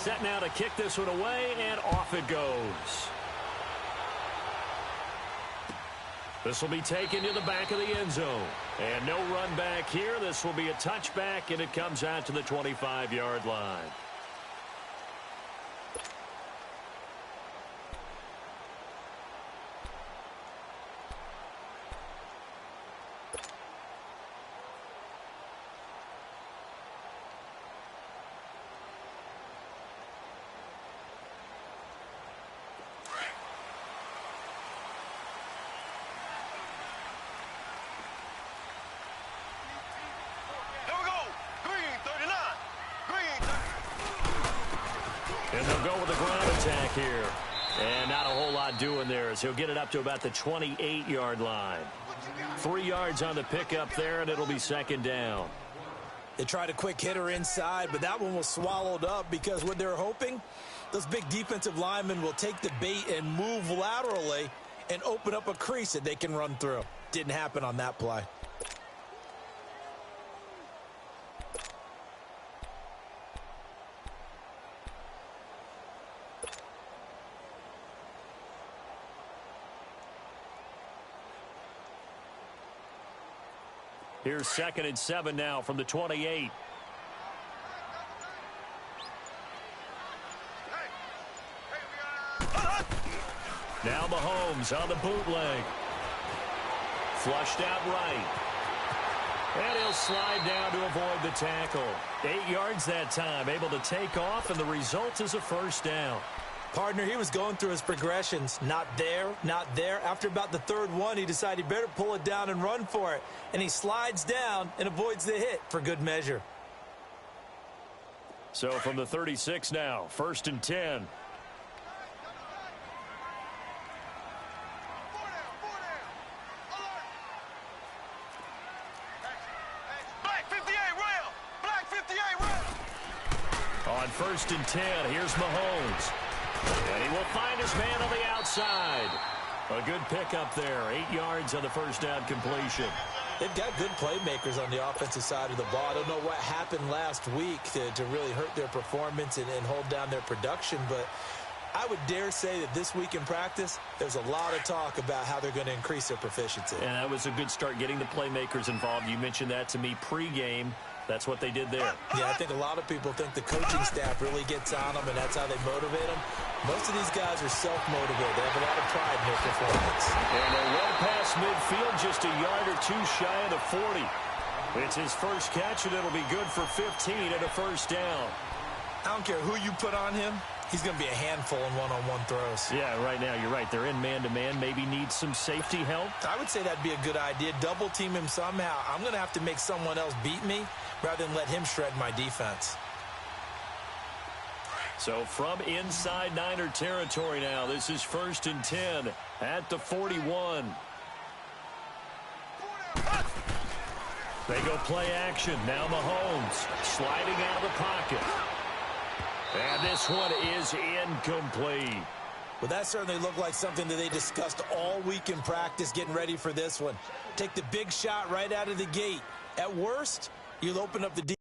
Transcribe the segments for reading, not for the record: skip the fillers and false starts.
set now to kick this one away, and off it goes. This will be taken to the back of the end zone. And no run back here. This will be a touchback, and it comes out to the 25-yard line. And they'll go with a ground attack here. And not a whole lot doing there as he'll get it up to about the 28-yard line. 3 yards on the pickup there, and it'll be second down. They tried a quick hitter inside, but that one was swallowed up because what they're hoping, those big defensive linemen will take the bait and move laterally and open up a crease that they can run through. Didn't happen on that play. Here's 2nd and 7 now from the 28. Now Mahomes on the bootleg. Flushed out right. And he'll slide down to avoid the tackle. 8 yards that time, able to take off, and the result is a first down. Partner, he was going through his progressions. Not there, not there. After about the third one, he decided he better pull it down and run for it. And he slides down and avoids the hit for good measure. So from the 36 now, 1st and 10. On 1st and 10, here's Mahomes. And he will find his man on the outside. A good pickup there. 8 yards on the first down completion. They've got good playmakers on the offensive side of the ball. I don't know what happened last week to really hurt their performance and hold down their production, but I would dare say that this week in practice, there's a lot of talk about how they're going to increase their proficiency. And that was a good start getting the playmakers involved. You mentioned that to me pregame. That's what they did there. Yeah, I think a lot of people think the coaching staff really gets on them, and that's how they motivate them. Most of these guys are self-motivated. They have a lot of pride in their performance. And they run past midfield just a yard or two shy of the 40. It's his first catch, and it'll be good for 15 and a first down. I don't care who you put on him. He's going to be a handful in one-on-one throws. Yeah, right now, you're right. They're in man-to-man. Maybe need some safety help. I would say that'd be a good idea. Double team him somehow. I'm going to have to make someone else beat me rather than let him shred my defense. So from inside Niner territory now, this is 1st and 10 at the 41. They go play action. Now Mahomes sliding out of the pocket. And this one is incomplete. Well, that certainly looked like something that they discussed all week in practice getting ready for this one. Take the big shot right out of the gate. At worst, you'll open up the defense.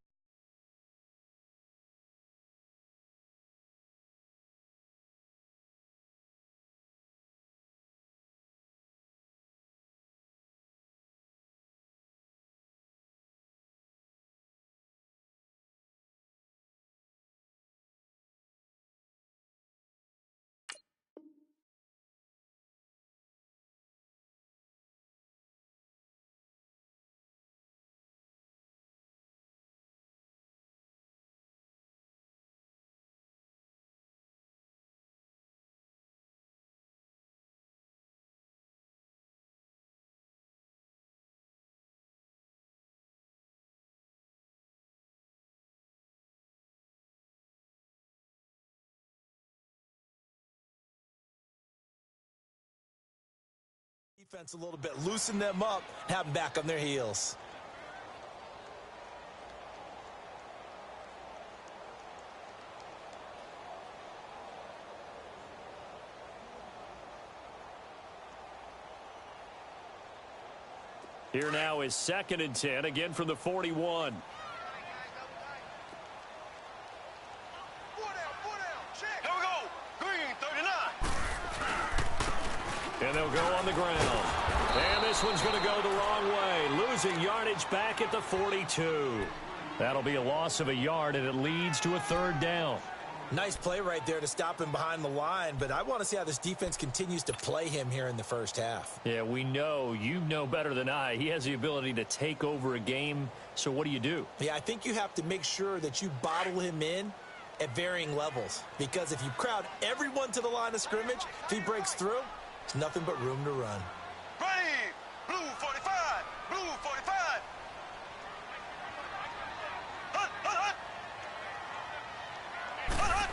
Defense a little bit, loosen them up, have them back on their heels. Here now is 2nd and 10, again from the 41. Here we go. Green 39. And they'll go on the ground. And this one's going to go the wrong way, losing yardage back at the 42. That'll be a loss of a yard, and it leads to a third down. Nice play right there to stop him behind the line, but I want to see how this defense continues to play him here in the first half. Yeah, we know. You know better than I. He has the ability to take over a game, so what do? Yeah, I think you have to make sure that you bottle him in at varying levels, because if you crowd everyone to the line of scrimmage, if he breaks through, it's nothing but room to run. Green. Blue 45. Blue 45. Hut, hut, hut. Hut, hut.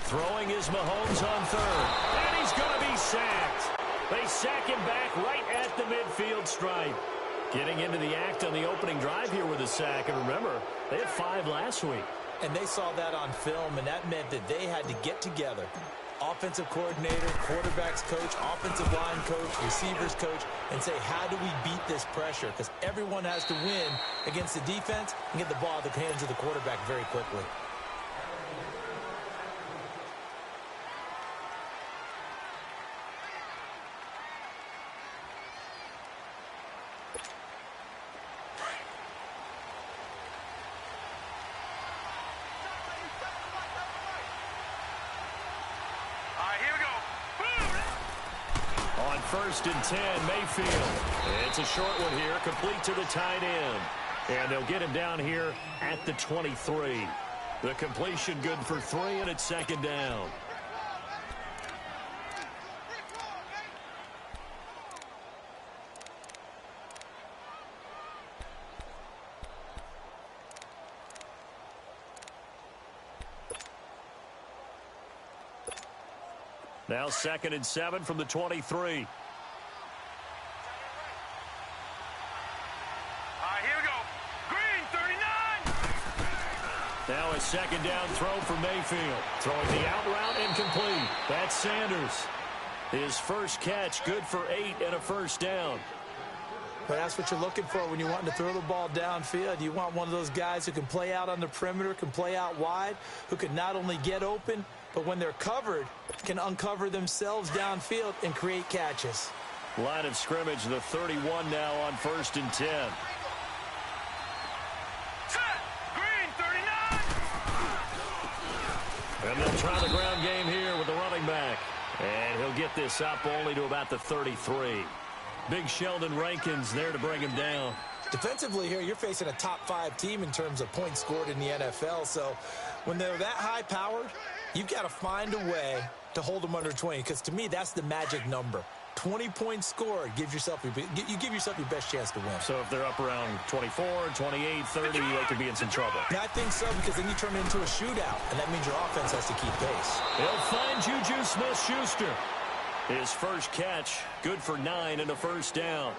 Throwing is Mahomes on third, and he's going to be sacked. They sack him back right at the midfield stripe. Getting into the act on the opening drive here with a sack, and remember, they had 5 last week. And they saw that on film, and that meant that they had to get together. Offensive coordinator, quarterbacks coach, offensive line coach, receivers coach, and say, how do we beat this pressure? Because everyone has to win against the defense and get the ball out of the hands of the quarterback very quickly. First and 10, Mayfield. It's a short one here, complete to the tight end. And they'll get him down here at the 23. The completion good for 3, and it's second down. Now second and 7 from the 23. Now a second down throw for Mayfield. Throwing the out route and complete. That's Sanders. His first catch, good for 8 and a first down. But that's what you're looking for when you want to throw the ball downfield. You want one of those guys who can play out on the perimeter, can play out wide, who can not only get open, but when they're covered, can uncover themselves downfield and create catches. Line of scrimmage, the 31 now on first and 10. And they'll try the ground game here with the running back. And he'll get this up only to about the 33. Big Sheldon Rankins there to bring him down. Defensively here, you're facing a top-5 team in terms of points scored in the NFL. So when they're that high-powered, you've got to find a way to hold them under 20. Because to me, that's the magic number. 20 points scored, you give yourself your best chance to win. So if they're up around 24, 28, 30, they could be in some trouble. Yeah, I think so, because then you turn it into a shootout, and that means your offense has to keep pace. He'll find Juju Smith-Schuster. His first catch, good for 9 and a first down.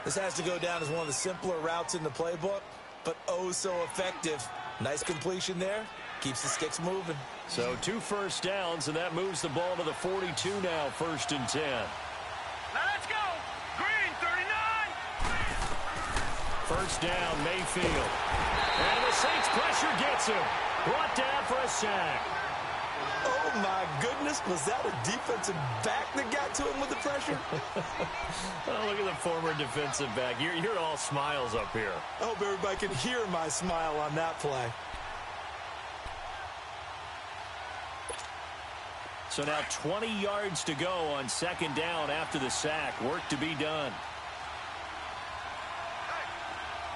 This has to go down as one of the simpler routes in the playbook, but oh so effective. Nice completion there. Keeps the sticks moving. So 2 first downs, and that moves the ball to the 42 now, first and 10. Now let's go. Green 39. First down, Mayfield. And the Saints pressure gets him. Brought down for a sack. Oh, my goodness. Was that a defensive back that got to him with the pressure? Oh, look at the former defensive back. You're all smiles up here. I hope everybody can hear my smile on that play. So now 20 yards to go on second down after the sack. Work to be done.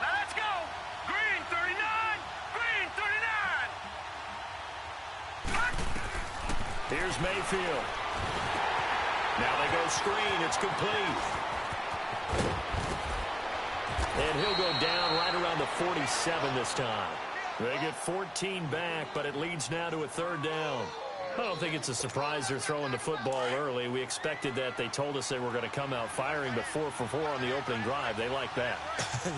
Now let's go. Green 39. Green 39. Here's Mayfield. Now they go screen. It's complete. And he'll go down right around the 47 this time. They get 14 back, but it leads now to a third down. I don't think it's a surprise they're throwing the football early. We expected that. They told us they were going to come out firing, but 4 for 4 on the opening drive. They like that.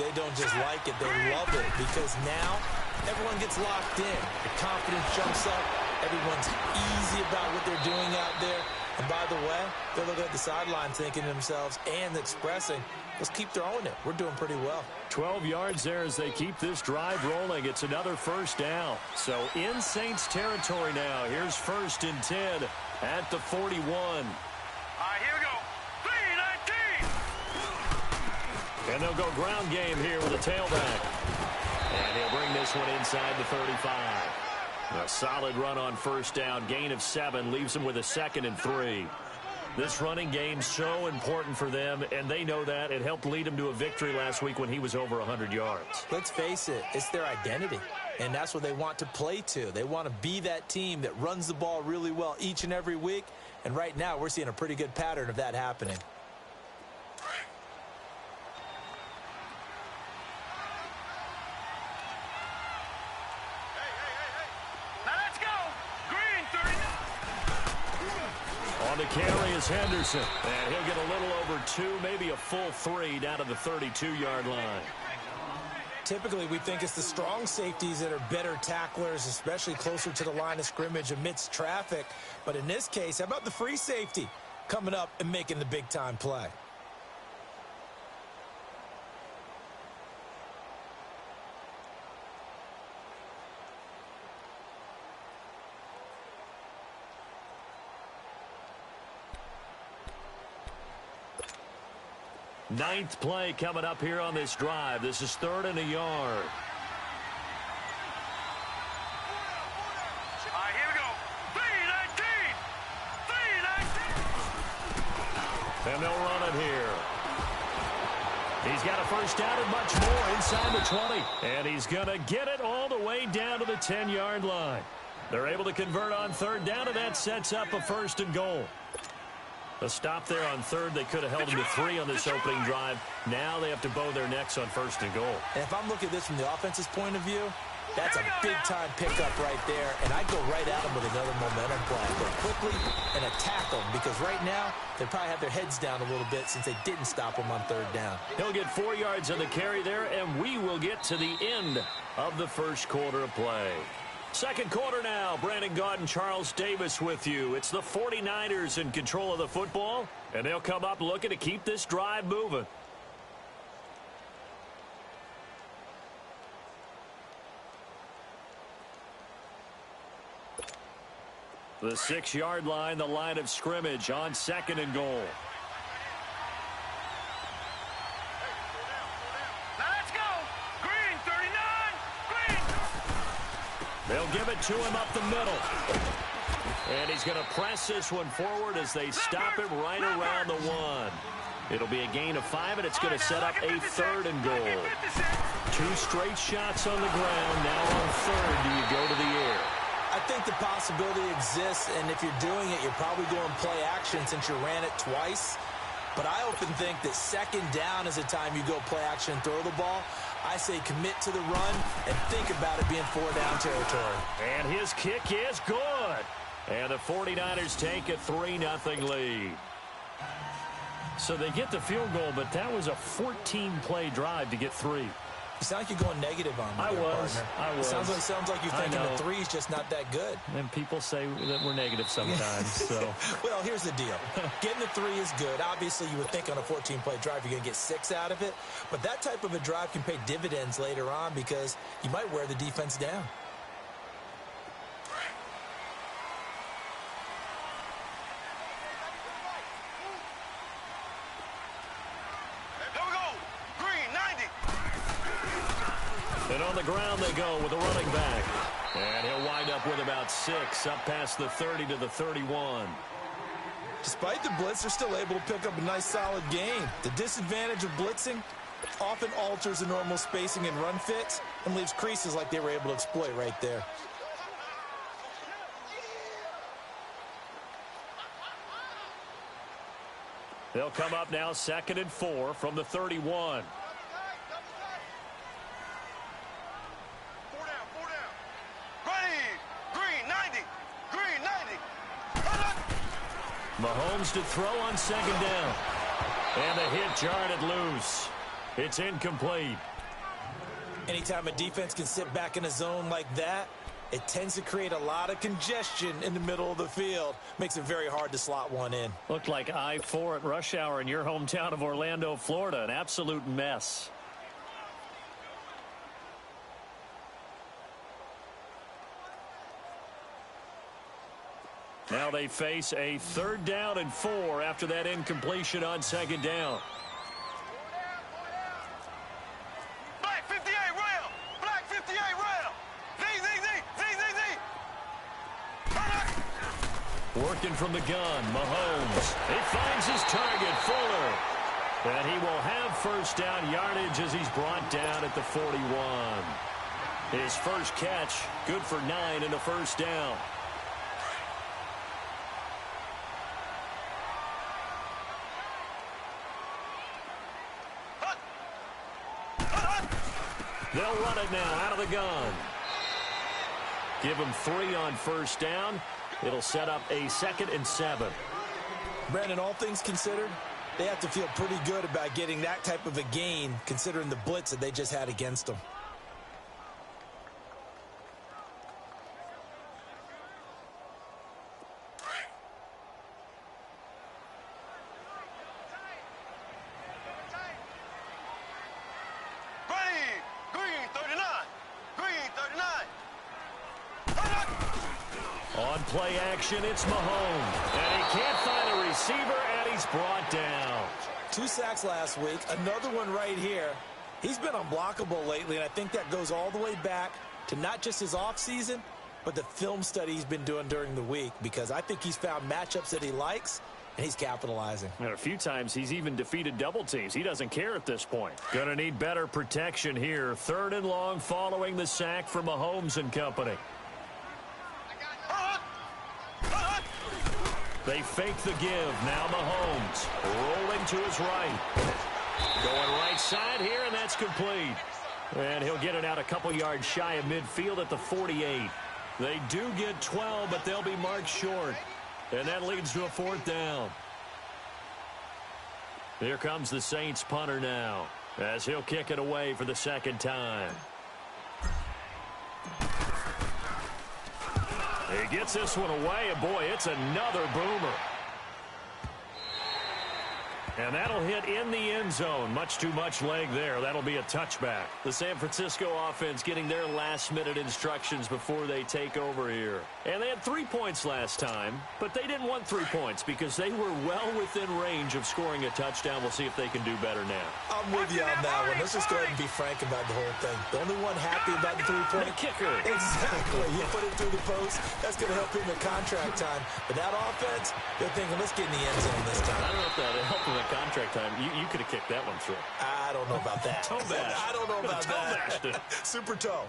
They don't just like it. They love it, because now everyone gets locked in. The confidence jumps up. Everyone's easy about what they're doing out there. And by the way, they're looking at the sideline thinking to themselves and expressing, let's keep throwing it. We're doing pretty well. 12 yards there as they keep this drive rolling. It's another first down. So in Saints territory now. Here's 1st and 10 at the 41. All right, here we go. 3-19. And they'll go ground game here with a tailback. And he'll bring this one inside the 35. A solid run on first down. Gain of 7 leaves them with a 2nd and 3. This running game's so important for them, and they know that. It helped lead them to a victory last week when he was over 100 yards. Let's face it, it's their identity, and that's what they want to play to. They want to be that team that runs the ball really well each and every week, and right now we're seeing a pretty good pattern of that happening. Now let's go. Green 39. On the carry is Henderson, and he'll get a little over 2, maybe a full 3 down to the 32-yard line. Typically, we think it's the strong safeties that are better tacklers, especially closer to the line of scrimmage amidst traffic. But in this case, how about the free safety coming up and making the big-time play? Ninth play coming up here on this drive. This is 3rd and a yard. All right, here we go. 3-19. 3-19. And they'll run it here. He's got a first down and much more inside the 20. And he's going to get it all the way down to the 10-yard line. They're able to convert on 3rd down, and that sets up a 1st and goal. A stop there on 3rd. They could have held them to 3 on this opening drive. Now they have to bow their necks on 1st and goal. And if I'm looking at this from the offense's point of view, that's a big-time pickup right there, and I'd go right at them with another momentum play. Go quickly and attack them, because right now they probably have their heads down a little bit since they didn't stop them on 3rd down. He'll get 4 yards on the carry there, and we will get to the end of the first quarter of play. Second quarter now. Brandon Gaudin and Charles Davis with you. It's the 49ers in control of the football, and they'll come up looking to keep this drive moving. The 6-yard line, the line of scrimmage on 2nd and goal. Now let's go. Green 39. Green. They'll give it to him up the middle. And he's going to press this one forward as they stop him right around the 1. It'll be a gain of 5, and it's going to set up a 3rd and goal. 2 straight shots on the ground. Now on 3rd, do you go to the air? I think the possibility exists, and if you're doing it, you're probably going play action since you ran it twice. But I often think that 2nd down is the time you go play action and throw the ball. I say commit to the run and think about it being 4-down territory. And his kick is good. And the 49ers take a 3-0 lead. So they get the field goal, but that was a 14-play drive to get 3. You sound like you're going negative on me. I was. Sounds like you're thinking the 3 is just not that good. And people say that we're negative sometimes. So. Well, here's the deal. Getting the 3 is good. Obviously, you would think on a 14-play drive you're going to get 6 out of it. But that type of a drive can pay dividends later on because you might wear the defense down. And on the ground they go with a running back. And he'll wind up with about 6 up past the 30 to the 31. Despite the blitz, they're still able to pick up a nice solid gain. The disadvantage of blitzing often alters the normal spacing and run fits and leaves creases like they were able to exploit right there. They'll come up now 2nd and 4 from the 31. Mahomes to throw on 2nd down. And the hit jarred loose. It's incomplete. Anytime a defense can sit back in a zone like that, it tends to create a lot of congestion in the middle of the field. Makes it very hard to slot one in. Looked like I-4 at rush hour in your hometown of Orlando, Florida. An absolute mess. Now they face a 3rd down and 4 after that incompletion on 2nd down. Black 58 rail. Black 58 rail. Z. Working from the gun, Mahomes. He finds his target, Fuller. And he will have 1st down yardage as he's brought down at the 41. His first catch, good for 9 and a 1st down. They'll run it now out of the gun. Give him 3 on 1st down. It'll set up a 2nd and 7. Brandon, all things considered, they have to feel pretty good about getting that type of a gain considering the blitz that they just had against them. On play action, it's Mahomes. And he can't find a receiver, and he's brought down. 2 sacks last week, another one right here. He's been unblockable lately, and I think that goes all the way back to not just his offseason, but the film study he's been doing during the week, because I think he's found matchups that he likes, and he's capitalizing. And a few times he's even defeated double teams. He doesn't care at this point. Going to need better protection here. 3rd and long following the sack from Mahomes and company. They fake the give. Now Mahomes rolling to his right. Going right side here, and that's complete. And he'll get it out a couple yards shy of midfield at the 48. They do get 12, but they'll be marked short. And that leads to a 4th down. Here comes the Saints punter now, as he'll kick it away for the 2nd time. He gets this one away, and boy, it's another boomer. And that'll hit in the end zone. Much too much leg there. That'll be a touchback. The San Francisco offense getting their last-minute instructions before they take over here. And they had 3 points last time, but they didn't want 3 points because they were well within range of scoring a touchdown. We'll see if they can do better now. I'm with you on that one. Let's just go ahead and be frank about the whole thing. The only one happy about the 3-point kicker. Exactly. You put it through the post. That's going to help him at contract time. But that offense, they're thinking, let's get in the end zone this time. I don't know if that helped him at contract time. You could have kicked that one through. I don't know about that. Toe bash. I don't know about that. Super toe.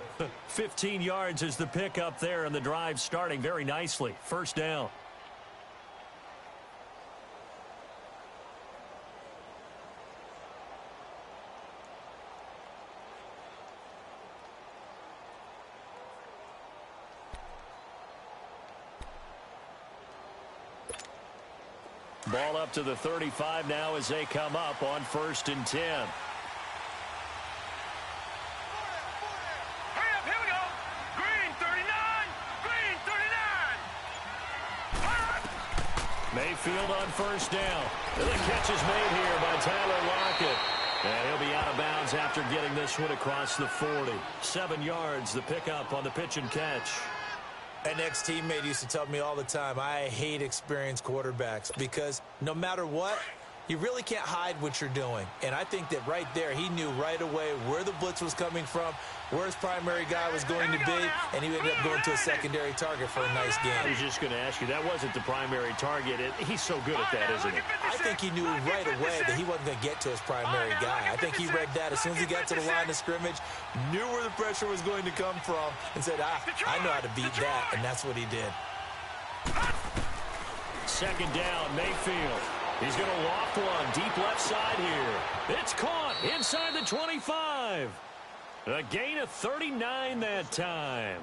15 yards is the pickup there, and the drive starting very nicely. 1st down. Ball up to the 35 now as they come up on 1st and 10. Hurry up, here we go. Green 39. Green 39. Mayfield on 1st down. And the catch is made here by Tyler Lockett. And he'll be out of bounds after getting this one across the 40. 7 yards, the pickup on the pitch and catch. An ex-teammate used to tell me all the time, I hate experienced quarterbacks because no matter what, you really can't hide what you're doing. And I think that right there, he knew right away where the blitz was coming from, where his primary guy was going to be, and he ended up going to a secondary target for a nice game. I was just going to ask you, that wasn't the primary target. He's so good at that, isn't he? I think he knew right away that he wasn't going to get to his primary guy. I think he read that as soon as he got to the line of scrimmage, knew where the pressure was going to come from, and said, I know how to beat that, and that's what he did. 2nd down, Mayfield. He's going to loft one deep left side here. It's caught inside the 25. A gain of 39 that time.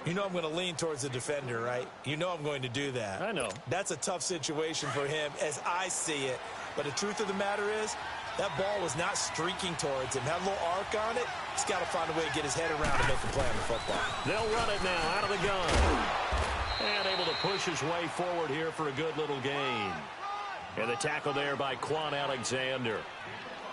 You know I'm going to lean towards the defender, right? You know I'm going to do that. I know. That's a tough situation for him as I see it. But the truth of the matter is, that ball was not streaking towards him. Had a little arc on it. He's got to find a way to get his head around and make a play on the football. They'll run it now out of the gun. And able to push his way forward here for a good little gain. And the tackle there by Quan Alexander.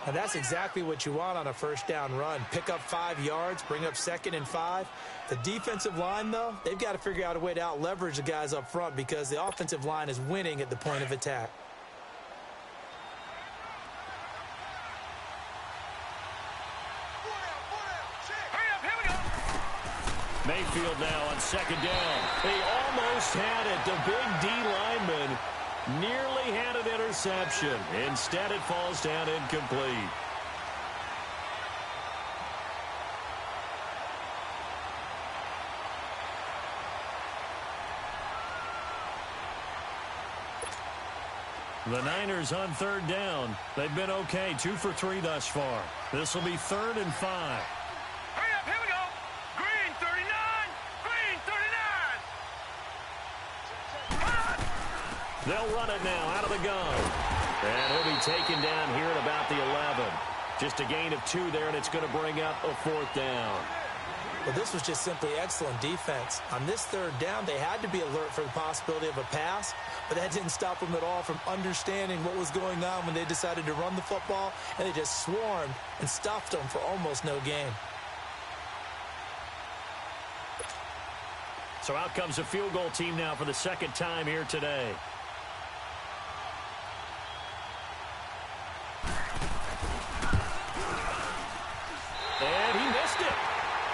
And that's exactly what you want on a first down run. Pick up 5 yards, bring up 2nd and 5. The defensive line, though, they've got to figure out a way to out-leverage the guys up front because the offensive line is winning at the point of attack. Mayfield now on 2nd down. They almost had it. The big D lineman nearly had an interception. Instead, it falls down incomplete. The Niners on 3rd down. They've been okay, 2 for 3 thus far. This will be 3rd and 5. Hurry up, here we go. Green 39, green 39. They'll run it now out of the gun. And he'll be taken down here at about the 11. Just a gain of 2 there, and it's going to bring up a 4th down. Well, this was just simply excellent defense. On this 3rd down, they had to be alert for the possibility of a pass, but that didn't stop them at all from understanding what was going on when they decided to run the football, and they just swarmed and stuffed them for almost no gain. So out comes a field goal team now for the 2nd time here today. And he missed it.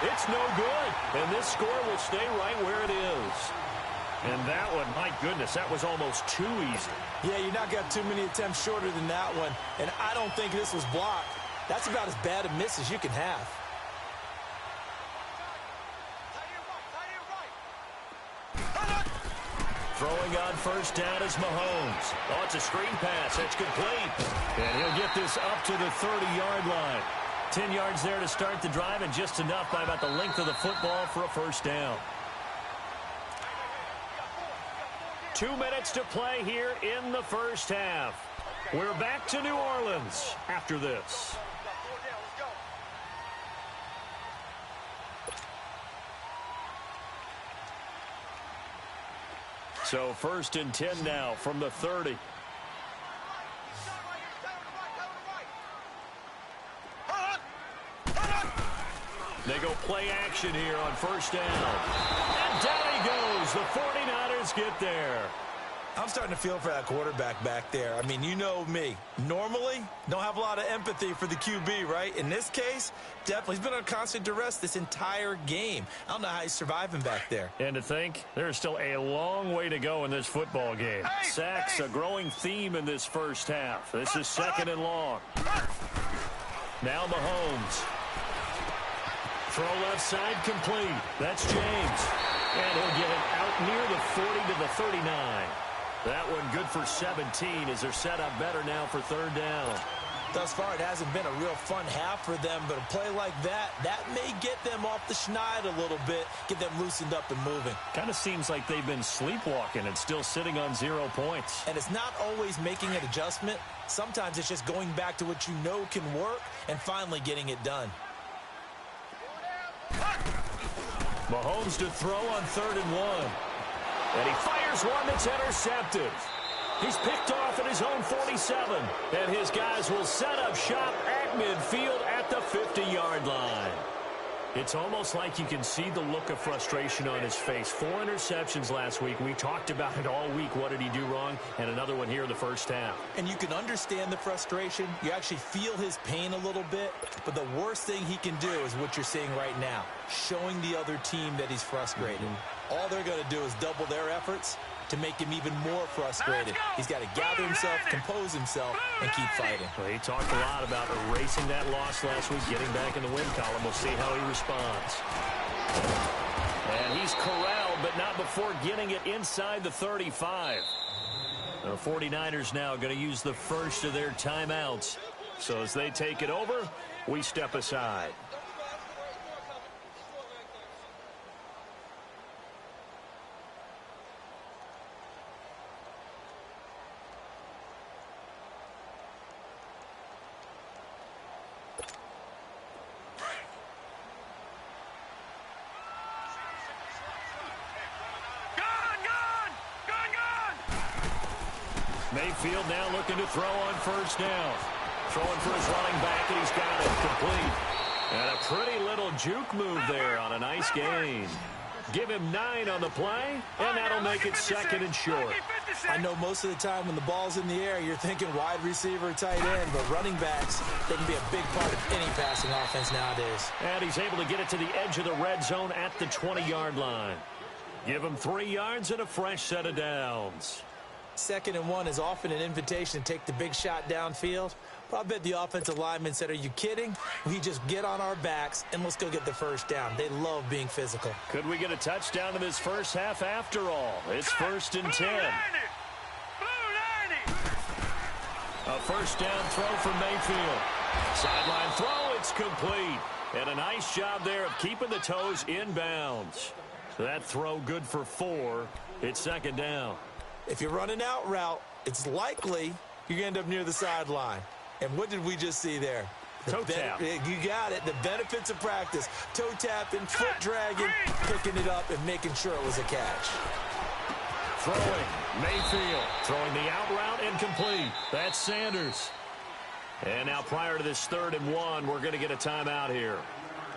It's no good. And this score will stay right where it is. And that one, my goodness, that was almost too easy. Yeah, you're not got too many attempts shorter than that one. And I don't think this was blocked. That's about as bad a miss as you can have. Throwing on 1st down is Mahomes. Oh, it's a screen pass. It's complete. And he'll get this up to the 30-yard line. 10 yards there to start the drive, and just enough by about the length of the football for a 1st down. 2 minutes to play here in the 1st half. We're back to New Orleans after this. So 1st and 10 now from the 30. They go play action here on 1st down. And down he goes. The 49ers get there. I'm starting to feel for that quarterback back there. I mean, you know me. Normally, don't have a lot of empathy for the QB, right? In this case, definitely. He's been on constant duress this entire game. I don't know how he's surviving back there. And to think, there's still a long way to go in this football game. Sacks, a growing theme in this 1st half. This is 2nd and long. Now Mahomes. Throw left side complete. That's James. And he'll get it out near the 40 to the 39. That one good for 17 as they're set up better now for 3rd down. Thus far, it hasn't been a real fun half for them, but a play like that may get them off the schneid a little bit, get them loosened up and moving. Kind of seems like they've been sleepwalking and still sitting on 0 points. And it's not always making an adjustment. Sometimes it's just going back to what you know can work and finally getting it done. Mahomes to throw on 3rd and 1. And he fires one that's intercepted. He's picked off at his own 47. And his guys will set up shop at midfield at the 50-yard line. It's almost like you can see the look of frustration on his face. 4 interceptions last week. We talked about it all week. What did he do wrong? And another one here in the 1st half. And you can understand the frustration. You actually feel his pain a little bit. But the worst thing he can do is what you're seeing right now, showing the other team that he's frustrated. All they're going to do is double their efforts to make him even more frustrated. He's got to gather himself, compose himself, and keep fighting. Well, he talked a lot about erasing that loss last week, getting back in the win column. We'll see how he responds. And he's corralled, but not before getting it inside the 35. The 49ers now going to use the first of their timeouts. So as they take it over, we step aside. Mayfield now looking to throw on 1st down. throwing for his running back, and he's got it complete. And a pretty little juke move there on a nice gain. Give him 9 on the play, and that'll make it second and short. I know most of the time when the ball's in the air, you're thinking wide receiver, tight end, but running backs, they can be a big part of any passing offense nowadays. And he's able to get it to the edge of the red zone at the 20-yard line. Give him 3 yards and a fresh set of downs. 2nd and 1 is often an invitation to take the big shot downfield. But I bet the offensive lineman said, are you kidding? We just get on our backs and let's go get the first down. They love being physical. Could we get a touchdown in this first half after all? It's 1st and 10. A first down throw from Mayfield. Sideline throw, it's complete. And a nice job there of keeping the toes in bounds. That throw good for 4. It's 2nd down. If you run an out route, it's likely you're going to end up near the sideline. And what did we just see there? Toe tap. You got it. The benefits of practice. Toe tapping, foot dragging, picking it up, and making sure it was a catch. Throwing. Mayfield throwing the out route and complete. That's Sanders. And now prior to this 3rd and 1, we're going to get a timeout here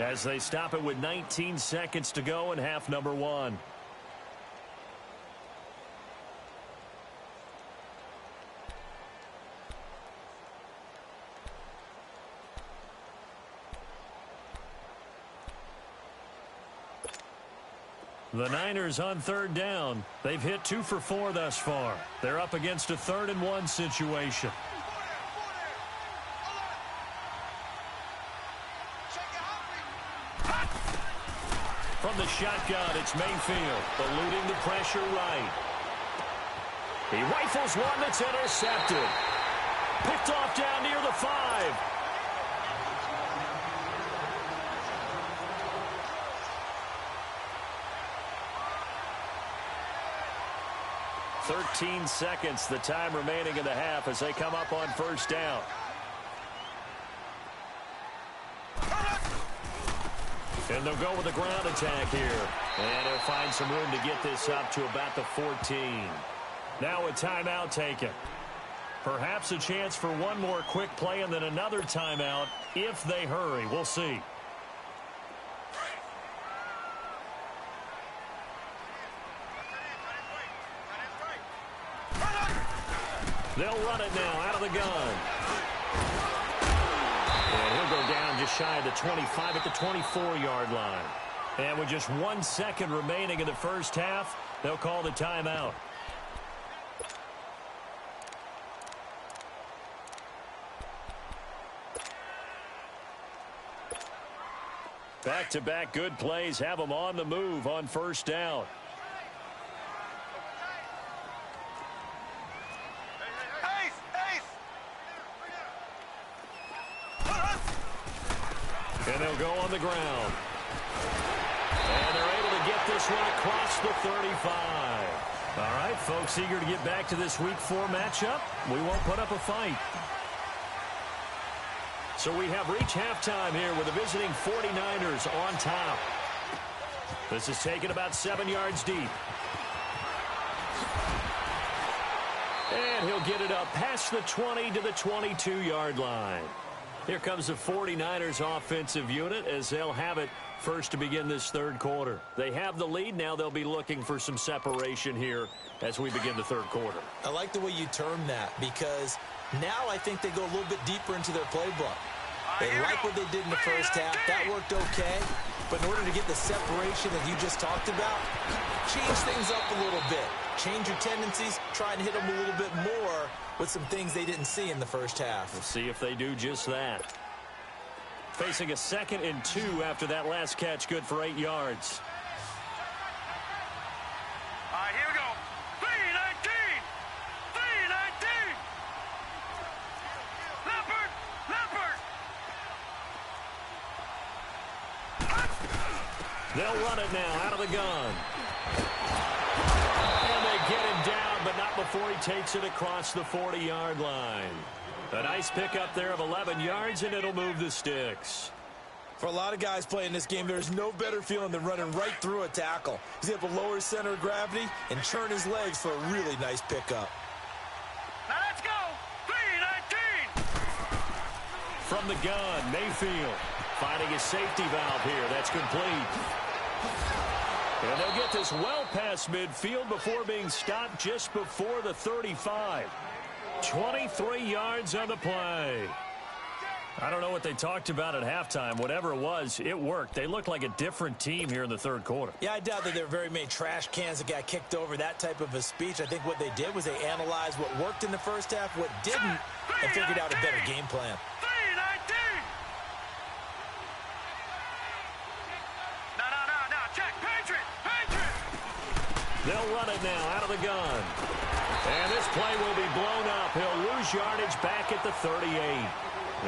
as they stop it with 19 seconds to go in half number 1. The Niners on 3rd down. They've hit 2 for 4 thus far. They're up against a 3rd and 1 situation. From the shotgun, it's Mayfield, eluding the pressure right. He rifles one that's intercepted. Picked off down near the 5. 13 seconds, the time remaining in the half as they come up on 1st down. And they'll go with a ground attack here. And they'll find some room to get this up to about the 14. Now a timeout taken. Perhaps a chance for one more quick play and then another timeout if they hurry. We'll see. They'll run it now out of the gun. And he'll go down just shy of the 25 at the 24-yard line. And with just 1 second remaining in the first half, they'll call the timeout. Back-to-back good plays have them on the move on 1st down. And they'll go on the ground. And they're able to get this one across the 35. All right, folks, eager to get back to this Week 4 matchup. We won't put up a fight. So we have reached halftime here with the visiting 49ers on top. This is taken about 7 yards deep. And he'll get it up past the 20 to the 22-yard line. Here comes the 49ers offensive unit as they'll have it first to begin this 3rd quarter. They have the lead. Now they'll be looking for some separation here as we begin the 3rd quarter. I like the way you term that because now I think they go a little bit deeper into their playbook. They like what they did in the first half. That worked okay. But in order to get the separation that you just talked about, change things up a little bit. Change your tendencies. Try and hit them a little bit more with some things they didn't see in the first half. We'll see if they do just that. Facing a 2nd and 2 after that last catch, good for 8 yards. All right, here we go. 3-19. 3-19. Leopard. They'll run it now out of the gun. And they get him down, but not before he takes it across the 40-yard line. A nice pickup there of 11 yards, and it'll move the sticks. For a lot of guys playing this game, there's no better feeling than running right through a tackle. He's able to lower his center of gravity and churn his legs for a really nice pickup. Now let's go. 3-19. From the gun, Mayfield finding his safety valve here. That's complete. And they'll get this well past midfield before being stopped just before the 35. 23 yards on the play. I don't know what they talked about at halftime. Whatever it was, it worked. They looked like a different team here in the third quarter. Yeah, I doubt that there were very many trash cans that got kicked over, that type of a speech. I think what they did was they analyzed what worked in the first half, what didn't, and figured out a better game plan. Check, Patriot! They'll run it now out of the gun. And this play will be blown up. He'll lose yardage back at the 38.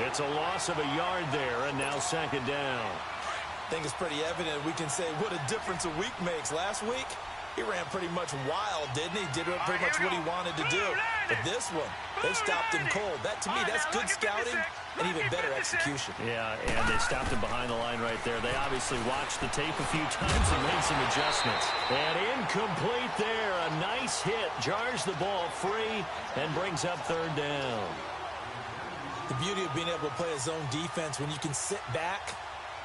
It's a loss of a yard there, and now second down. I think it's pretty evident we can say what a difference a week makes. Last week, he ran pretty much wild, didn't he? Did pretty much what he wanted to do. But this one, they stopped him cold. That, to me, that's good scouting and even better execution. Yeah, and they stopped him behind the line right there. They obviously watched the tape a few times and made some adjustments. And incomplete there. A nice hit. Jars the ball free and brings up third down. The beauty of being able to play a zone defense when you can sit back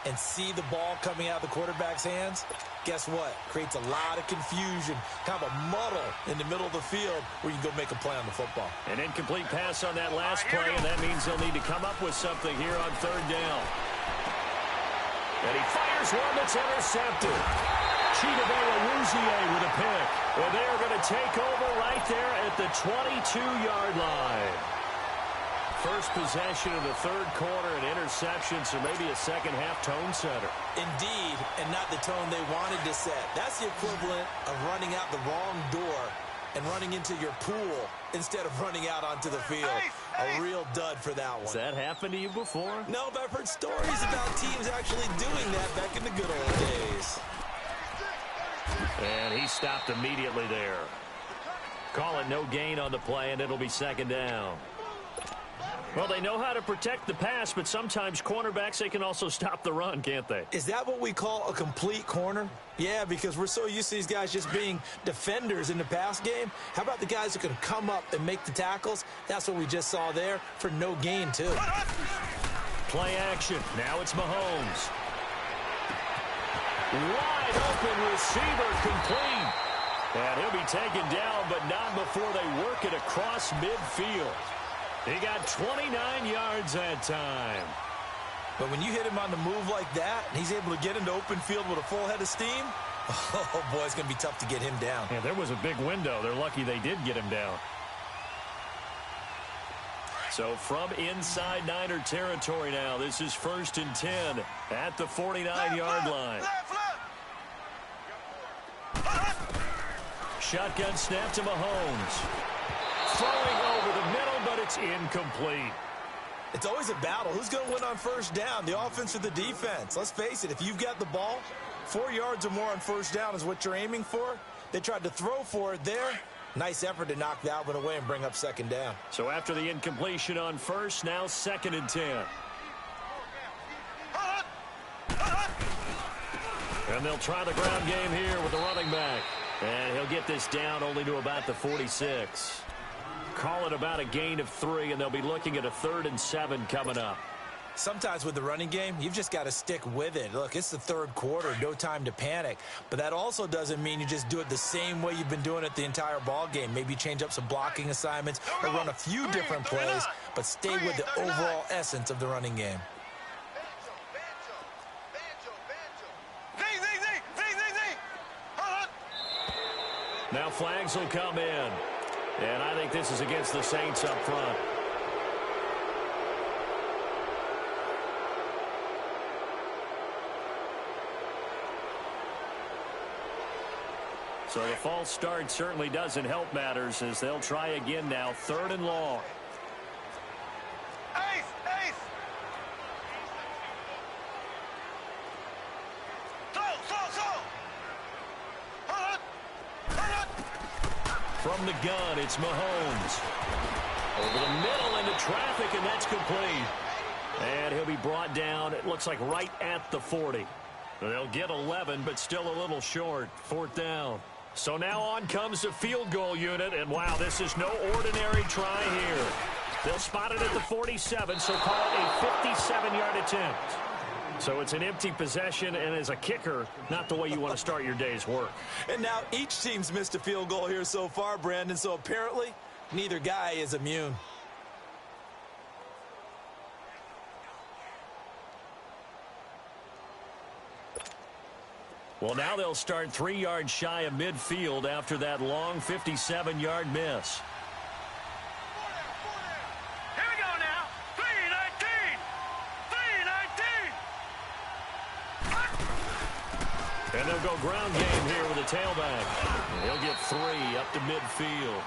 and see the ball coming out of the quarterback's hands, guess what? Creates a lot of confusion, kind of a muddle in the middle of the field where you can go make a play on the football. An incomplete pass on that last play, and that means they'll need to come up with something here on third down. And he fires one that's intercepted. Chidobe with a pick. And they are going to take over right there at the 22-yard line. First possession of the third quarter, an interception, so maybe a second-half tone setter. Indeed, and not the tone they wanted to set. That's the equivalent of running out the wrong door and running into your pool instead of running out onto the field. A real dud for that one. Has that happened to you before? No, but I've heard stories about teams actually doing that back in the good old days. And he stopped immediately there. Call it no gain on the play, and it'll be second down. Well, they know how to protect the pass, but sometimes cornerbacks, they can also stop the run, can't they? Is that what we call a complete corner? Yeah, because we're so used to these guys just being defenders in the pass game. How about the guys who can come up and make the tackles? That's what we just saw there for no gain, too. Play action. Now it's Mahomes. Wide open receiver complete. And he'll be taken down, but not before they work it across midfield. He got 29 yards that time. But when you hit him on the move like that, and he's able to get into open field with a full head of steam, oh, boy, it's going to be tough to get him down. Yeah, there was a big window. They're lucky they did get him down. So from inside Niner territory now, this is 1st and 10 at the 49-yard line. Shotgun snap to Mahomes. Throwing over the middle, but it's incomplete. It's always a battle. Who's going to win on first down, the offense or the defense? Let's face it, if you've got the ball, 4 yards or more on first down is what you're aiming for. They tried to throw for it there. Nice effort to knock that one away and bring up second down. So after the incompletion on first, now 2nd and 10. And they'll try the ground game here with the running back. And he'll get this down only to about the 46. Call it about a gain of 3, and they'll be looking at a 3rd and 7 coming up. Sometimes with the running game, you've just got to stick with it. Look, it's the third quarter, no time to panic. But that also doesn't mean you just do it the same way you've been doing it the entire ball game. Maybe change up some blocking assignments or run a few different plays, but stay with the overall essence of the running game. Now flags will come in. And I think this is against the Saints up front. So the false start certainly doesn't help matters as they'll try again now. 3rd and long. From the gun, it's Mahomes. Over the middle into traffic, and that's complete. And he'll be brought down, it looks like right at the 40. They'll get 11, but still a little short. 4th down. So now on comes the field goal unit, and wow, this is no ordinary try here. They'll spot it at the 47, so call it a 57-yard attempt. So it's an empty possession, and as a kicker, not the way you want to start your day's work. And now each team's missed a field goal here so far, Brandon, so apparently neither guy is immune. Well, now they'll start 3 yards shy of midfield after that long 57-yard miss. Here we go now. 3-19. 3-19. And they'll go ground game here with a tailback. He'll get 3 up to midfield.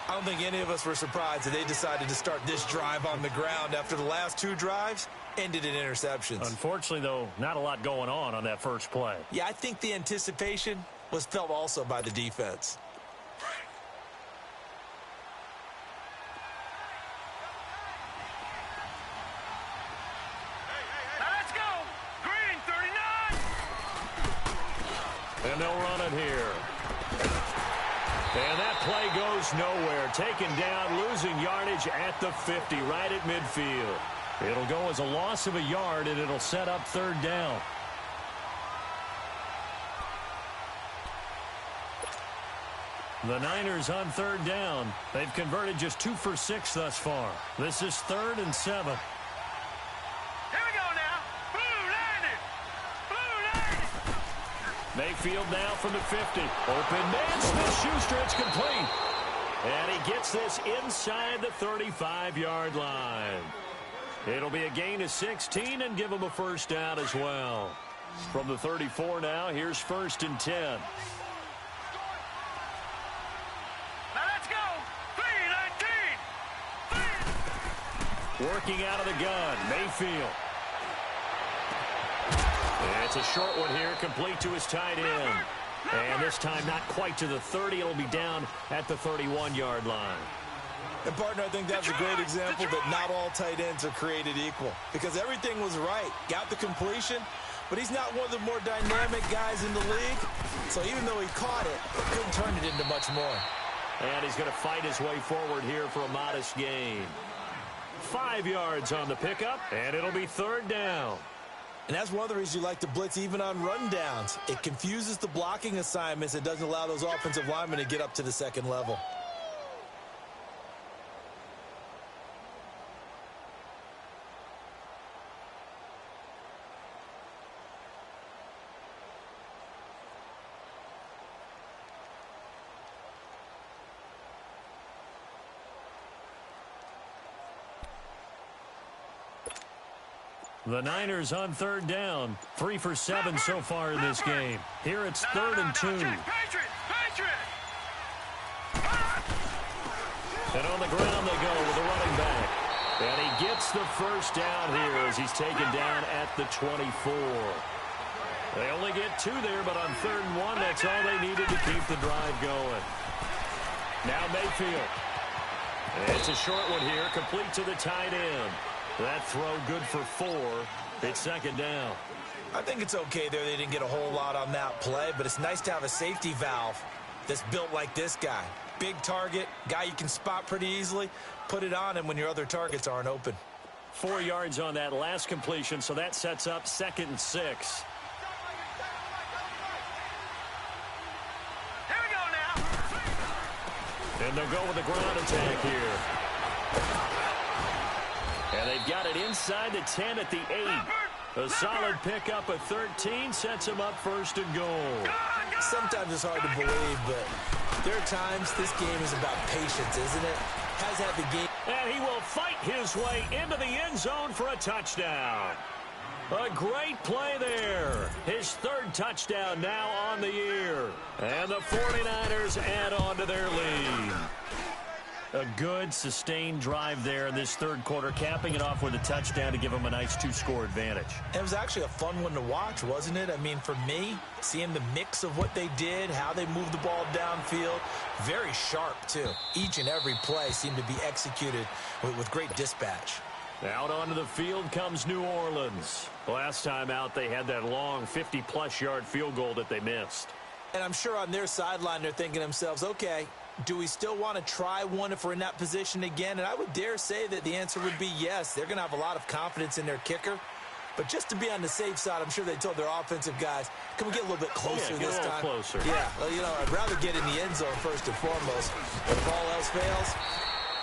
I don't think any of us were surprised that they decided to start this drive on the ground after the last 2 drives ended in interceptions. Unfortunately, though, not a lot going on that first play. Yeah, I think the anticipation was felt also by the defense. Now let's go. Green, 39. And they'll run it here. And that play goes nowhere. Taken down, losing yardage at the 50, right at midfield. It'll go as a loss of a yard, and it'll set up 3rd down. The Niners on 3rd down. They've converted just 2 for 6 thus far. This is 3rd and 7. Here we go now. Blue landed. Blue landed. Mayfield now from the 50. Open man, Smith-Schuster, it's complete. And he gets this inside the 35-yard line. It'll be a gain of 16 and give him a 1st down as well. From the 34 now, here's 1st and 10. Now let's go. 3-19. Working out of the gun, Mayfield. It's a short one here, complete to his tight end. And this time not quite to the 30. It'll be down at the 31-yard line. And, partner, I think that's a great example that not all tight ends are created equal. Because everything was right. Got the completion, but he's not one of the more dynamic guys in the league. So even though he caught it, couldn't turn it into much more. And he's going to fight his way forward here for a modest gain. 5 yards on the pickup, and it'll be 3rd down. And that's one of the reasons you like to blitz even on rundowns. It confuses the blocking assignments. It doesn't allow those offensive linemen to get up to the 2nd level. The Niners on 3rd down. 3 for 7 so far in this game. Here it's 3rd and 2. Patriot. And on the ground they go with the running back. And he gets the 1st down here as he's taken down at the 24. They only get 2 there, but on 3rd and 1, that's all they needed to keep the drive going. Now Mayfield. It's a short one here, complete to the tight end. That throw good for 4. It's 2nd down. I think it's okay there. They didn't get a whole lot on that play, but it's nice to have a safety valve that's built like this guy. Big target, guy you can spot pretty easily. Put it on him when your other targets aren't open. 4 yards on that last completion, so that sets up 2nd and 6. Here we go now. And they'll go with the ground attack here. And they've got it inside the 10 at the 8. A solid pickup of 13 sets them up 1st and goal. Sometimes it's hard to believe, but there are times this game is about patience, isn't it? Has had the game. And he will fight his way into the end zone for a touchdown. A great play there. His 3rd touchdown now on the year. And the 49ers add on to their lead. A good, sustained drive there in this 3rd quarter, capping it off with a touchdown to give them a nice 2-score advantage. It was actually a fun one to watch, wasn't it? I mean, for me, seeing the mix of what they did, how they moved the ball downfield, very sharp, too. Each and every play seemed to be executed with great dispatch. Out onto the field comes New Orleans. Last time out, they had that long 50-plus yard field goal that they missed. And I'm sure on their sideline they're thinking to themselves, okay, Do we still want to try one if we're in that position again? And I would dare say that the answer would be yes. They're going to have a lot of confidence in their kicker. But just to be on the safe side, I'm sure they told their offensive guys, can we get a little bit closer this time? Closer. Yeah, well, I'd rather get in the end zone first and foremost. If all else fails,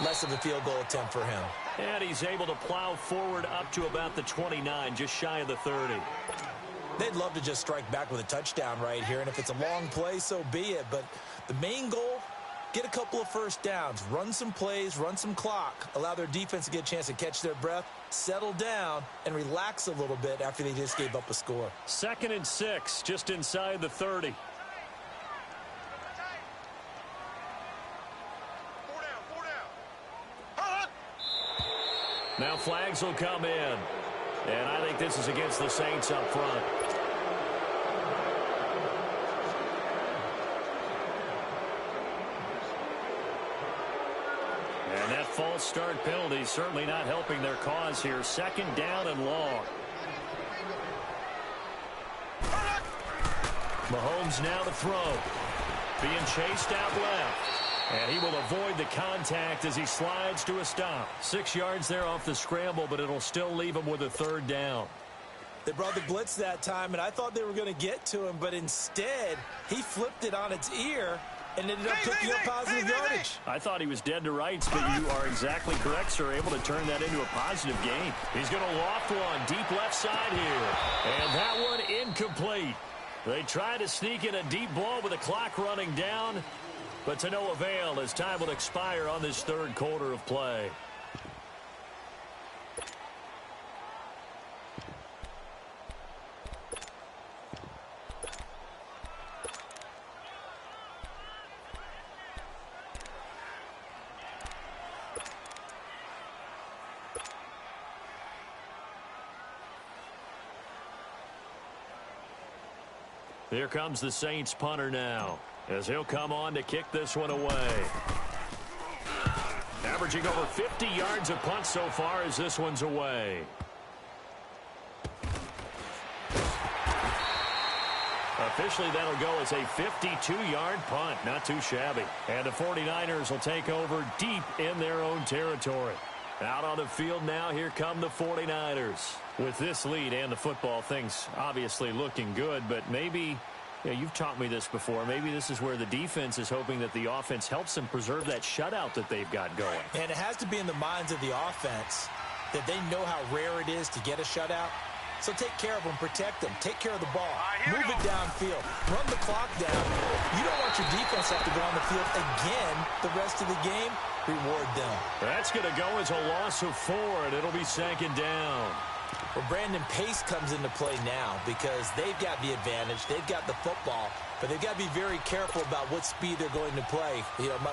less of a field goal attempt for him. And he's able to plow forward up to about the 29, just shy of the 30. They'd love to just strike back with a touchdown right here, and if it's a long play, so be it. But the main goal, get a couple of first downs, run some plays, run some clock, allow their defense to get a chance to catch their breath, settle down, and relax a little bit after they just gave up a score. 2nd and 6, just inside the 30. Now flags will come in. And I think this is against the Saints up front. And that false start penalty certainly not helping their cause here. 2nd down and long. Mahomes now to throw. Being chased out left. And he will avoid the contact as he slides to a stop. 6 yards there off the scramble, but it'll still leave him with a 3rd down. They brought the blitz that time, and I thought they were going to get to him, but instead, he flipped it on its ear and ended up picking up positive yardage. I thought he was dead to rights, but you are exactly correct, sir. Able to turn that into a positive gain. He's going to loft one deep left side here. And that one incomplete. They try to sneak in a deep ball with the clock running down, but to no avail as time will expire on this 3rd quarter of play. Here comes the Saints punter now, as he'll come on to kick this one away. Averaging over 50 yards a punt so far as this one's away. Officially, that'll go as a 52-yard punt. Not too shabby. And the 49ers will take over deep in their own territory. Out on the field now, here come the 49ers. With this lead and the football, things obviously looking good, but maybe, you've taught me this before, maybe this is where the defense is hoping that the offense helps them preserve that shutout that they've got going. And it has to be in the minds of the offense that they know how rare it is to get a shutout. So take care of them, protect them, take care of the ball, move it downfield, run the clock down. You don't want your defense to have to go on the field again the rest of the game. Reward them. That's going to go as a loss of 4, and it'll be 2nd down. Well, Brandon, pace comes into play now because they've got the advantage. They've got the football, but they've got to be very careful about what speed they're going to play.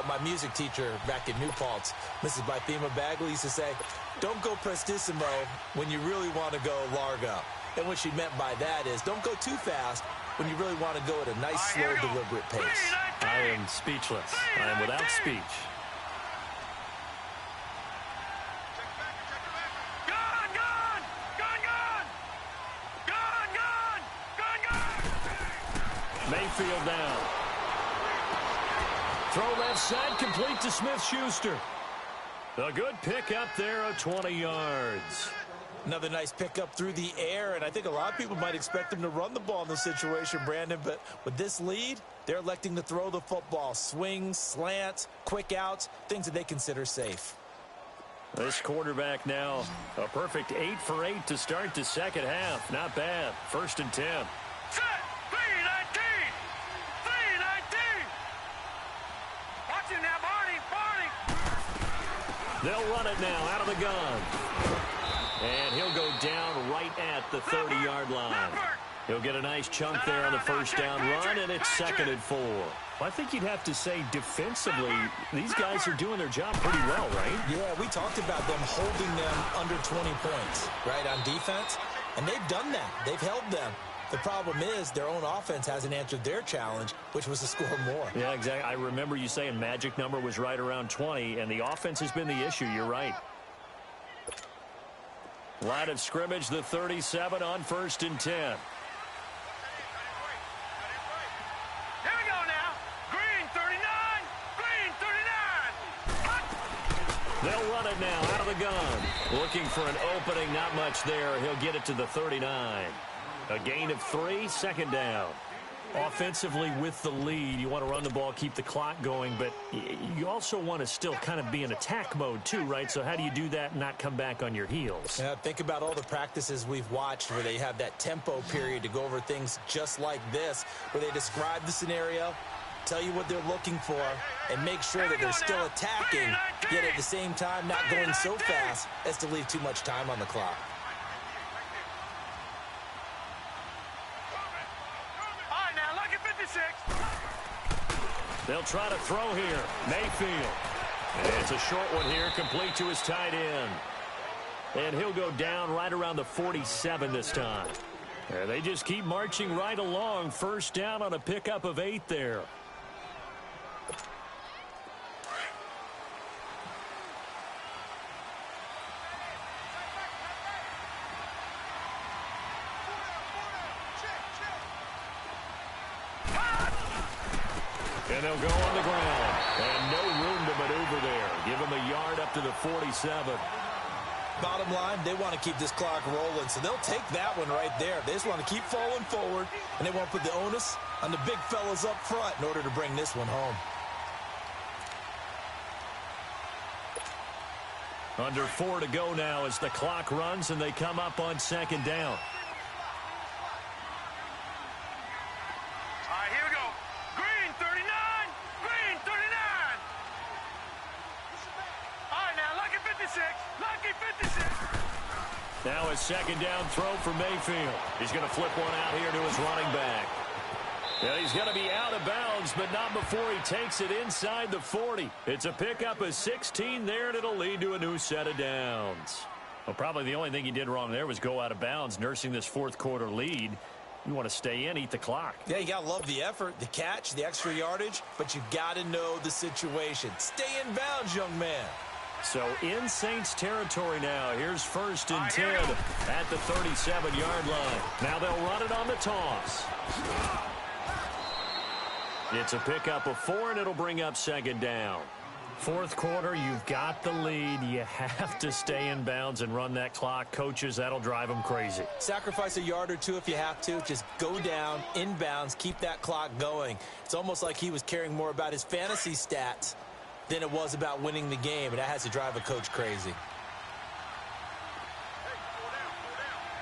My music teacher back in New Paltz, Mrs. Bythema Bagley, used to say, don't go prestissimo when you really want to go largo. And what she meant by that is don't go too fast when you really want to go at a nice, slow, deliberate pace. I am speechless. I am without speech. Mayfield down. Throw left side, complete to Smith-Schuster. A good pick up there of 20 yards. Another nice pickup through the air, and I think a lot of people might expect him to run the ball in this situation, Brandon, but with this lead, they're electing to throw the football. Swings, slants, quick outs, things that they consider safe. This quarterback now, a perfect 8 for 8 to start the 2nd half. Not bad. 1st and 10. Set! 3-19! 3-19! Watch it now, Barney! They'll run it now out of the gun. And he'll go down right at the 30-yard line. He'll get a nice chunk there on the 1st down run, and it's 2nd and 4. I think you'd have to say defensively, these guys are doing their job pretty well, right? Yeah, we talked about them holding them under 20 points, right, on defense. And they've done that. They've held them. The problem is their own offense hasn't answered their challenge, which was to score more. Yeah, exactly. I remember you saying magic number was right around 20, and the offense has been the issue. You're right. Line of scrimmage, the 37 on 1st and 10. Here we go now. Green 39, green They'll run it now out of the gun. Looking for an opening, not much there. He'll get it to the 39. A gain of 3, second down. Offensively with the lead, you want to run the ball, keep the clock going, but you also want to still kind of be in attack mode too, right? So how do you do that and not come back on your heels? Yeah, think about all the practices we've watched where they have that tempo period to go over things just like this, where they describe the scenario, tell you what they're looking for, and make sure that they're still attacking, yet at the same time not going so fast as to leave too much time on the clock. They'll try to throw here. Mayfield. And it's a short one here, complete to his tight end. And he'll go down right around the 47 this time. And they just keep marching right along. First down on a pickup of 8 there. And they'll go on the ground. And no room to maneuver there. Give him a yard up to the 47. Bottom line, they want to keep this clock rolling, so they'll take that one right there. They just want to keep falling forward, and they want to put the onus on the big fellas up front in order to bring this one home. Under 4 to go now as the clock runs, and they come up on second down. Now a second down throw for Mayfield. He's going to flip one out here to his running back. Yeah, he's going to be out of bounds, but not before he takes it inside the 40. It's a pickup of 16 there, and it'll lead to a new set of downs. Well, probably the only thing he did wrong there was go out of bounds, nursing this fourth quarter lead. You want to stay in, eat the clock. Yeah, you got to love the effort, the catch, the extra yardage, but you got to know the situation. Stay in bounds, young man. So in Saints territory now. Here's first and 10 at the 37-yard line. Now they'll run it on the toss. It's a pickup of 4, and it'll bring up second down. Fourth quarter, you've got the lead. You have to stay in bounds and run that clock. Coaches, that'll drive them crazy. Sacrifice a yard or two if you have to. Just go down, in bounds, keep that clock going. It's almost like he was caring more about his fantasy stats than it was about winning the game, and that has to drive a coach crazy.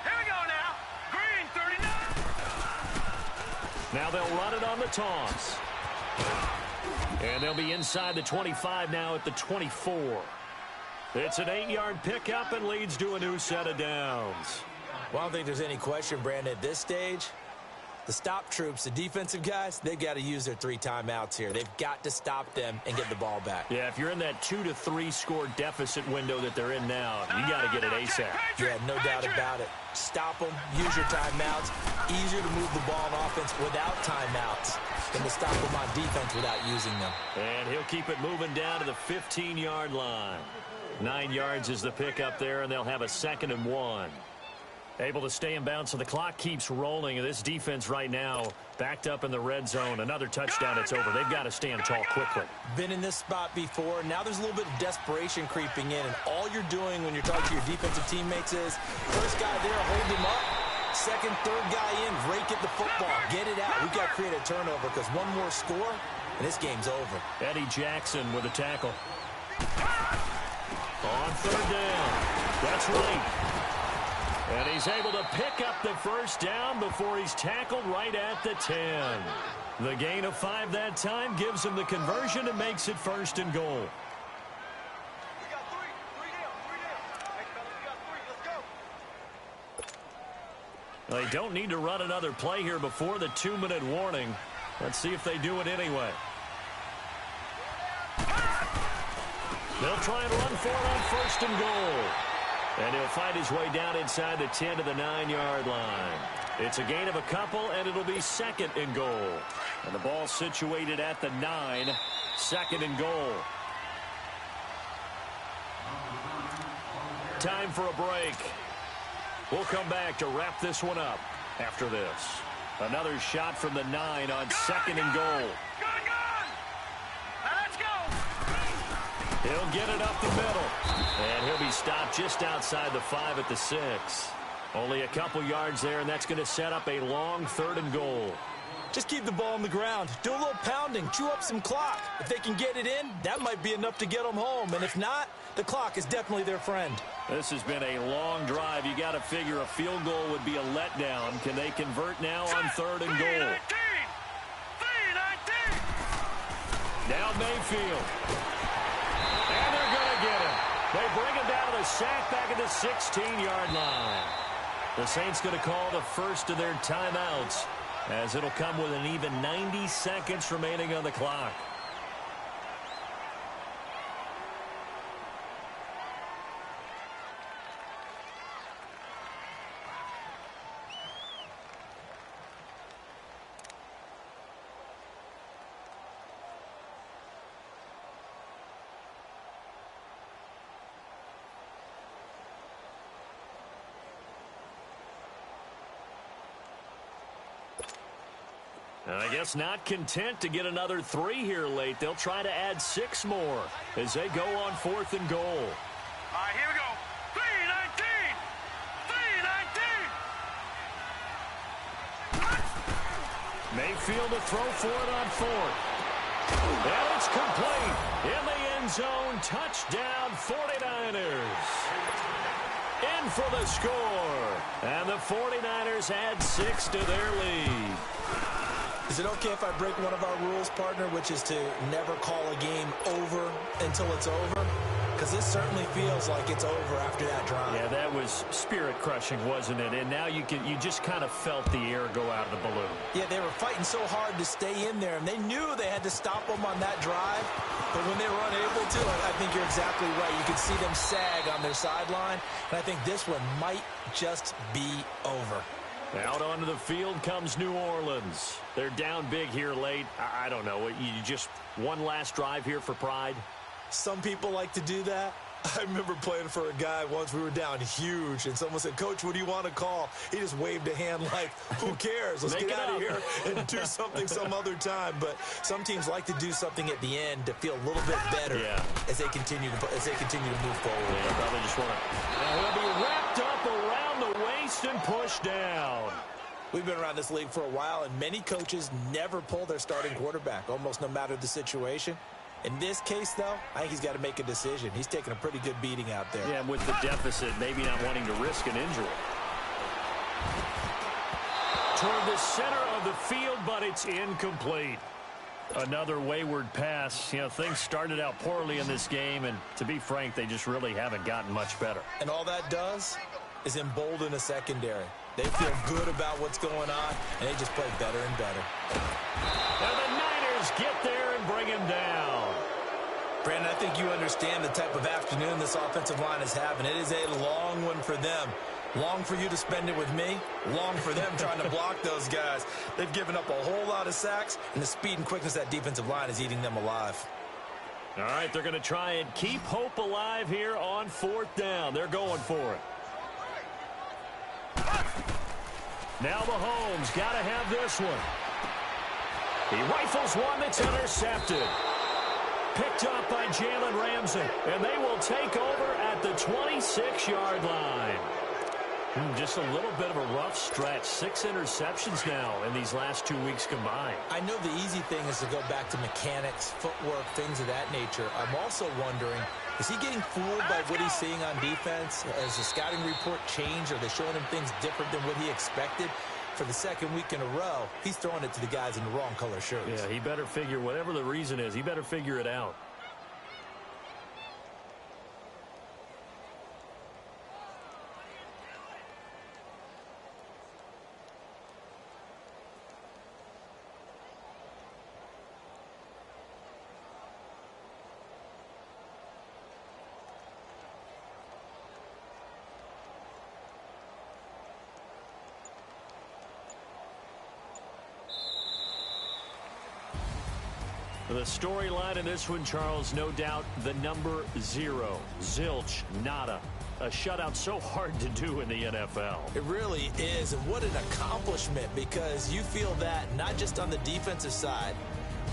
Here we go now. Green, 39. Now they'll run it on the toss. And they'll be inside the 25 now at the 24. It's an 8-yard pickup and leads to a new set of downs. Well, I don't think there's any question, Brandon, at this stage. The stop troops, the defensive guys, they've got to use their 3 timeouts here. They've got to stop them and get the ball back. Yeah, if you're in that 2 to 3 score deficit window that they're in now, you got to get it ASAP. Yeah, no doubt about it. Stop them, use your timeouts. Easier to move the ball on offense without timeouts than to stop them on defense without using them. And he'll keep it moving down to the 15-yard line. 9 yards is the pickup there, and they'll have a 2nd and 1. Able to stay in bounds, so the clock keeps rolling. And this defense right now backed up in the red zone. Another touchdown, it's over. They've got to stand tall quickly. Been in this spot before. Now there's a little bit of desperation creeping in. And all you're doing when you're talking to your defensive teammates is, first guy there, hold him up. Second, third guy in, rake at the football. Get it out. We've got to create a turnover because one more score, and this game's over. Eddie Jackson with a tackle. On third down. That's right. And he's able to pick up the first down before he's tackled right at the 10. The gain of 5 that time gives him the conversion and makes it 1st and goal. We got 3. 3 down. Hey, fellas, we got 3. Let's go. They don't need to run another play here before the 2-minute warning. Let's see if they do it anyway. They'll try and run for it on 1st and goal. And he'll find his way down inside the 10 to the 9-yard line. It's a gain of a couple, and it'll be 2nd and goal. And the ball situated at the 9, 2nd and goal. Time for a break. We'll come back to wrap this one up after this. Another shot from the 9 on 2nd and goal. Good. Now let's go. He'll get it up the middle. And he'll be stopped just outside the 5 at the 6. Only a couple yards there, and that's going to set up a long 3rd and goal. Just keep the ball on the ground. Do a little pounding. Chew up some clock. If they can get it in, that might be enough to get them home. And if not, the clock is definitely their friend. This has been a long drive. You got to figure a field goal would be a letdown. Can they convert now on 3rd and goal? Now Mayfield. And they're going to get him. They bring him down to the sack back at the 16-yard line. The Saints going to call the first of their timeouts, as it'll come with an even 90 seconds remaining on the clock. I guess not content to get another 3 here late. They'll try to add 6 more as they go on 4th and goal. All right, here we go. 3-19. 3-19. Mayfield to throw for it on 4th. And it's complete. In the end zone, touchdown 49ers. In for the score. And the 49ers add 6 to their lead. Is it okay if I break one of our rules, partner, which is to never call a game over until it's over? Because this certainly feels like it's over after that drive. Yeah, that was spirit-crushing, wasn't it? And now you just kind of felt the air go out of the balloon. Yeah, they were fighting so hard to stay in there, and they knew they had to stop them on that drive. But when they were unable to, I think you're exactly right. You could see them sag on their sideline, and I think this one might just be over. Out onto the field comes New Orleans. They're down big here late. I don't know. You just one last drive here for pride? Some people like to do that. I remember playing for a guy once. We were down huge, and someone said, "Coach, what do you want to call?" He just waved a hand like, who cares? Let's get out of here and do something some other time. But some teams like to do something at the end to feel a little bit better as they continue to move forward. Yeah, probably just want to. He'll be wrapped up around the waist and pushed down. We've been around this league for a while, and many coaches never pull their starting quarterback, almost no matter the situation. In this case, though, I think he's got to make a decision. He's taking a pretty good beating out there. Yeah, with the deficit, maybe not wanting to risk an injury. Toward the center of the field, but it's incomplete. Another wayward pass. You know, things started out poorly in this game, and to be frank, they just really haven't gotten much better. And all that does is embolden a secondary. They feel good about what's going on, and they just play better and better. And the Niners get there and bring him down. Brandon, I think you understand the type of afternoon this offensive line is having. It is a long one for them. Long for you to spend it with me. Long for them trying to block those guys. They've given up a whole lot of sacks, and the speed and quickness of that defensive line is eating them alive. All right, they're going to try and keep hope alive here on 4th down. They're going for it. Now Mahomes got to have this one. He rifles one that's intercepted. Picked up by Jalen Ramsey. And they will take over at the 26-yard line. Just a little bit of a rough stretch. 6 interceptions now in these last 2 weeks combined. I know the easy thing is to go back to mechanics, footwork, things of that nature. I'm also wondering, is he getting fooled by what he's seeing on defense? Has the scouting report changed? Are they showing him things different than what he expected? For the second week in a row, he's throwing it to the guys in the wrong color shirts. Yeah, he better figure, whatever the reason is, he better figure it out. The storyline in this one, Charles, no doubt the number 0. Zilch, nada. A shutout so hard to do in the NFL. It really is, and what an accomplishment, because you feel that not just on the defensive side,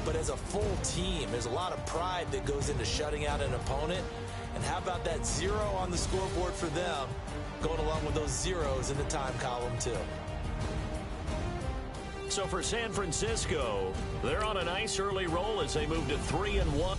but as a full team, there's a lot of pride that goes into shutting out an opponent. And how about that 0 on the scoreboard for them, going along with those zeros in the time column, too. So for San Francisco, they're on a nice early roll as they move to 3-1.